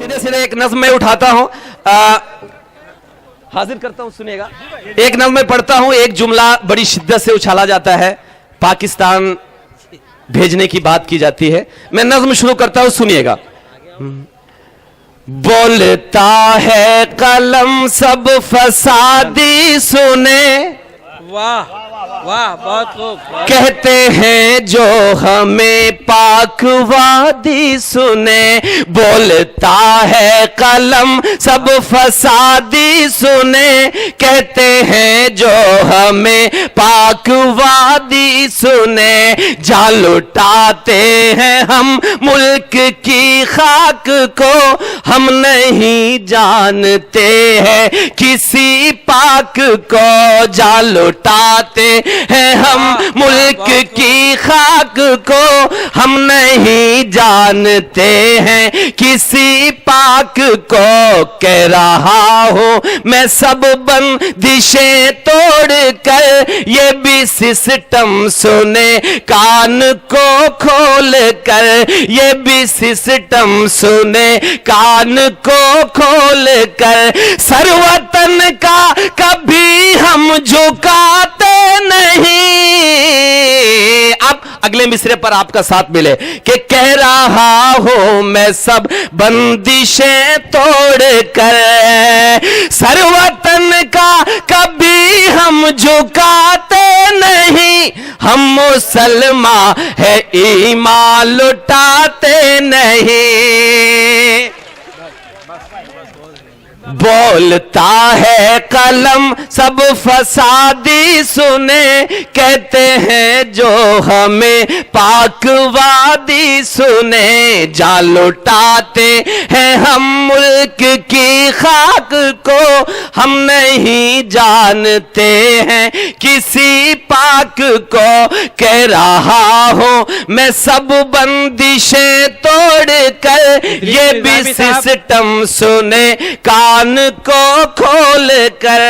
सीधे सीधे एक नज्म में उठाता हूं, हाजिर करता हूं, सुनिएगा। एक नज्म में पढ़ता हूं, एक जुमला बड़ी शिद्दत से उछाला जाता है, पाकिस्तान भेजने की बात की जाती है। मैं नज्म शुरू करता हूं, सुनिएगा। बोलता है कलम सब फसादी सुने, वाह वाह, बहुत खूब। कहते हैं जो हमें पाकवादी सुने। बोलता है कलम सब फसादी सुने, कहते हैं जो हमें पाकवादी सुने। जा लुटाते हैं हम मुल्क की खाक को, हम नहीं जानते हैं किसी पाक को। जा लुटाते हैं हम मुल्क की खाक को, हम नहीं जानते हैं किसी पाक को। कह रहा हूं मैं सब बंदिशें तोड़ कर, ये भी सिस्टम सुने कान को खोल कर। ये भी सिस्टम सुने कान को खोल कर। सरवतन का कभी हम झुकाते नहीं। अब अगले मिसरे पर आपका साथ मिले कि कह रहा हूं मैं सब बंदिशें तोड़ कर, सरवतन का कभी हम झुकाते नहीं। हम मुसलमान है ईमान लुटाते नहीं। बोलता है कलम सब फसादी सुने, कहते हैं जो हमें पाकवादी सुने। जा लुटाते हैं हम मुल्क की खाक को, हम नहीं जानते हैं किसी पाक को। कह रहा हूं मैं सब बंदिशें तोड़ कर, ये भी सिस्टम सुने कान को खोल कर।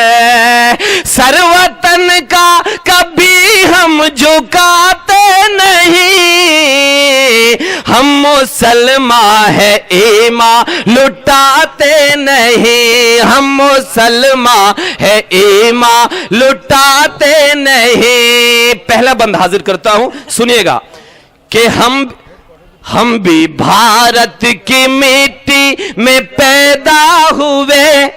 सरवतन का कभी हम झुकाते नहीं। हम मुसलमान है ईमान लुटाते नहीं। हम मुसलमान है ईमान लुटाते नहीं। पहला बंद हाजिर करता हूं, सुनिएगा कि हम भी भारत की मिट्टी में पैदा हुए,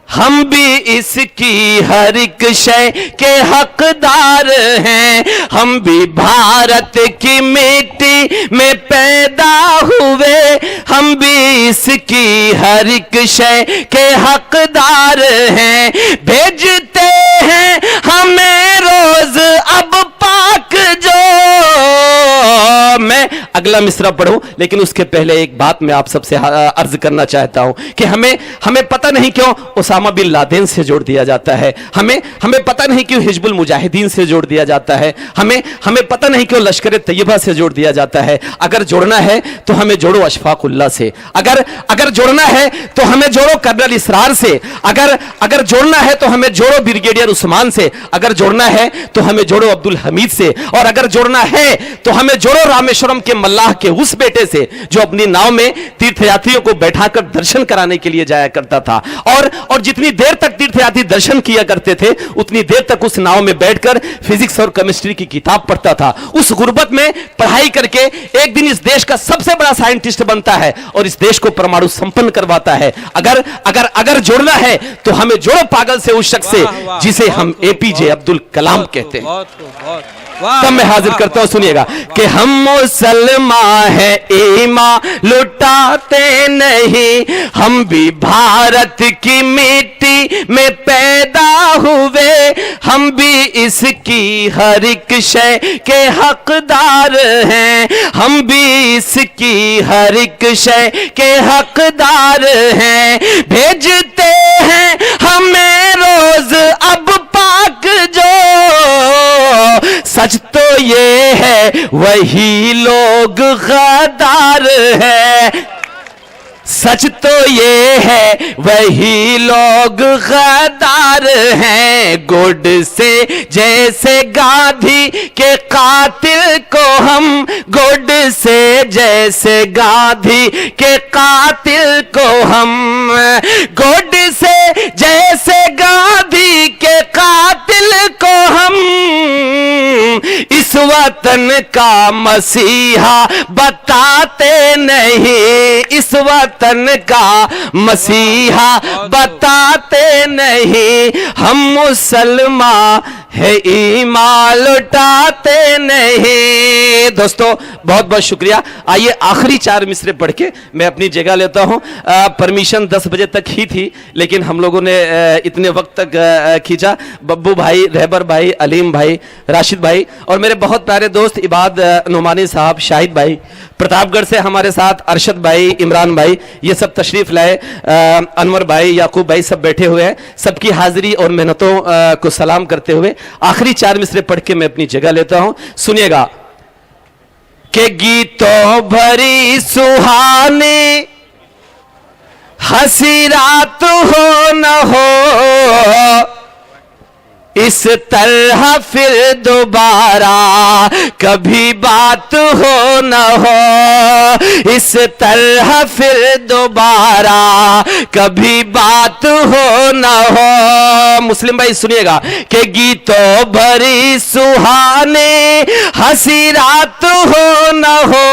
हम भी इसकी हर एक शय के हकदार हैं। हम भी भारत की मिट्टी में पैदा हुए, हम भी इसकी हर एक शय के हकदार हैं। भेजते हैं हमें रोज अब पाक जो। मैं अगला मिसरा पढ़ूं, लेकिन उसके पहले एक बात मैं आप सबसे अर्ज करना चाहता हूं कि हमें पता नहीं क्यों उसामा बिन लादेन से जोड़ दिया जाता है। हमें पता नहीं क्यों हिजबुल मुजाहिदीन से जोड़ दिया जाता है। हमें पता नहीं क्यों लश्कर तैयबा से जोड़ दिया जाता है। अगर जोड़ना है तो हमें जोड़ो अशफाकुल्लाह से। अगर जोड़ना है तो हमें जोड़ो कर्नल इसरार से। अगर जोड़ना है तो हमें जोड़ो ब्रिगेडियर उस्मान से। अगर जोड़ना है तो हमें जोड़ो अब्दुल हमीद से। और अगर जोड़ना है तो हमें जोड़ो रामेश्वरम के मल्लाह के उस बेटे से जो अपनी नाव में तीर्थयात्रियों को बैठाकर दर्शन कराने के लिए जाया करता था। और जितनी देर तक तीर्थयात्री दर्शन किया करते थे, उतनी देर तक उस नाव में बैठकर फिजिक्स और केमिस्ट्री की किताब पढ़ता था। उस गुर्बत में पढ़ाई करके एक दिन इस देश का सबसे बड़ा साइंटिस्ट बनता है और इस देश को परमाणु संपन्न करवाता है। अगर जोड़ना है तो हमें जोड़ो पागल से उस शख्स से जिसे हम एपीजे अब्दुल कलाम कहते हैं। तब मैं हाजिर करता हूं, सुनिएगा कि हम मुसलमान है ईमान लुटाते नहीं। हम भी भारत की मिट्टी में पैदा हुए, हम भी इसकी हर एक शय के हकदार हैं। हम भी इसकी हर एक शय के हकदार हैं। भेजते हैं हमें रोज अब पाक जो। सच तो ये है वही लोग गद्दार है। सच तो ये है वही लोग गद्दार हैं, गुड से जैसे गांधी के कातिल को हम, गुड से जैसे गांधी के कातिल को हम, गुड से जैसे गांधी के कातिल को हम, इस वतन का मसीहा बताते नहीं, इस वतन का मसीहा बताते नहीं, हम मुसलमान है ईमान लुटाते नहीं। दोस्तों बहुत बहुत शुक्रिया। आइए आखिरी 4 मिसरे पढ़ के मैं अपनी जगह लेता हूं। परमिशन 10 बजे तक ही थी, लेकिन हम लोगों ने इतने वक्त तक खींचा। बब्बू भाई, रहबर भाई, अलीम भाई, राशिद भाई और मेरे बहुत प्यारे दोस्त इबाद नुमानी साहब, शाहिद भाई, प्रतापगढ़ से हमारे साथ अरशद भाई, इमरान भाई, ये सब तशरीफ लाए, अनवर भाई, याकूब भाई सब बैठे हुए हैं। सबकी हाजिरी और मेहनतों को सलाम करते हुए आखिरी 4 मिसरे पढ़ के मैं अपनी जगह लेता हूं। सुनिएगा कि गीतों भरी सुहानी हंसी रात हो न हो, इस तरह फिर दोबारा कभी बात हो न हो, इस तरह फिर दोबारा कभी बात हो न हो। मुस्लिम भाई सुनिएगा कि गीतों भरी सुहानी हंसी रात हो न हो,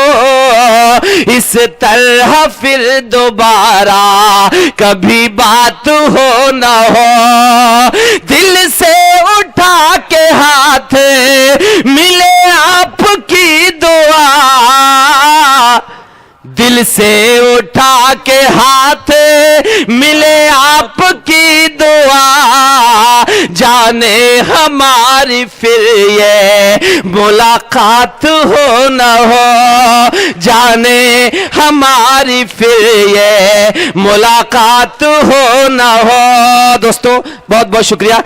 इस तरह फिर दोबारा कभी बात हो न हो, दिल से उठा के हाथ मिले आपकी दुआ, दिल से उठा के हाथ मिले आपकी दुआ, जाने हमारी फिर ये मुलाकात हो न हो, जाने हमारी फिर ये मुलाकात हो न हो। दोस्तों बहुत बहुत शुक्रिया।